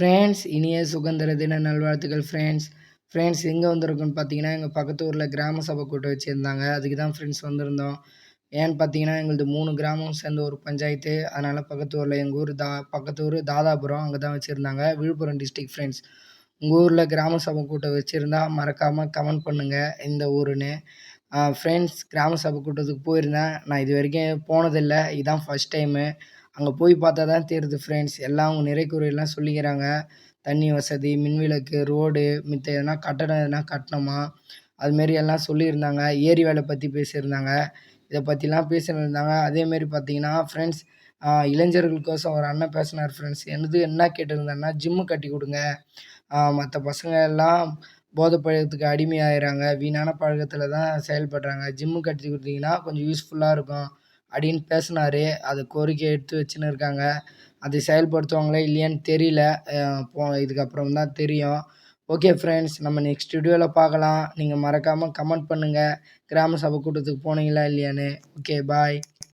Friends, இனிய சுதந்திர தின நல்வாழ்த்துக்கள் ஃப்ரெண்ட்ஸ். ஃப்ரெண்ட்ஸ் எங்கே வந்திருக்கோன்னு பார்த்தீங்கன்னா, எங்கள் பக்கத்து ஊரில் கிராம சபை கூட்டம் வச்சுருந்தாங்க. அதுக்கு தான் ஃப்ரெண்ட்ஸ் வந்திருந்தோம். ஏன்னு பார்த்தீங்கன்னா, எங்களது 3 கிராமம் சேர்ந்த ஒரு பஞ்சாயத்து. அதனால் பக்கத்து ஊரில் எங்கள் ஊர் பக்கத்து ஊர் தாதாபுரம் அங்கே தான் வச்சுருந்தாங்க. Villupuram district friends. உங்கள் ஊரில் கிராம சபை கூட்டம் வச்சுருந்தா மறக்காமல் கமெண்ட் பண்ணுங்கள் எந்த ஊருன்னு. ஃப்ரெண்ட்ஸ், கிராம சபை கூட்டத்துக்கு போயிருந்தேன். நான் இது வரைக்கும் போனதில்ல. இதுதான் ஃபஸ்ட் டைமு. அங்கே போய் பார்த்தா தான் தெரியுது ஃப்ரெண்ட்ஸ். எல்லாம் அவங்க நிறை குறையெல்லாம் சொல்லிக்கிறாங்க. தண்ணி வசதி, மின்விளக்கு, ரோடு, மித்த எதனா கட்டடம் எதனா கட்டணுமா, அதுமாரி எல்லாம் சொல்லியிருந்தாங்க. ஏரி வேலை பற்றி பேசியிருந்தாங்க. இதை பற்றிலாம் பேசினிருந்தாங்க. அதேமாரி பார்த்தீங்கன்னா ஃப்ரெண்ட்ஸ், இளைஞர்களுக்கோசம் ஒரு அண்ணன் பேசினார் ஃப்ரெண்ட்ஸ். என்ன கேட்டிருந்தேன்னா, ஜிம்மு கட்டி கொடுங்க. மற்ற பசங்க எல்லாம் போதை பழக்கத்துக்கு அடிமையாயிறாங்க. வீணான பழக்கத்தில் தான் செயல்படுறாங்க. ஜிம்மு கட்டி கொடுத்தீங்கன்னா கொஞ்சம் யூஸ்ஃபுல்லாக இருக்கும் அப்படின்னு பேசினாரு. அது கோரிக்கை எடுத்து வச்சுன்னு இருக்காங்க. அதை செயல்படுத்துவாங்களா இல்லையான்னு தெரியல. இதுக்கப்புறம் தான் தெரியும். ஓகே ஃப்ரெண்ட்ஸ், நம்ம நெக்ஸ்ட் வீடியோவில் பார்க்கலாம். நீங்கள் மறக்காமல் கமெண்ட் பண்ணுங்கள் கிராம சபை கூட்டத்துக்கு போனீங்களா இல்லையான்னு. ஓகே, பாய்.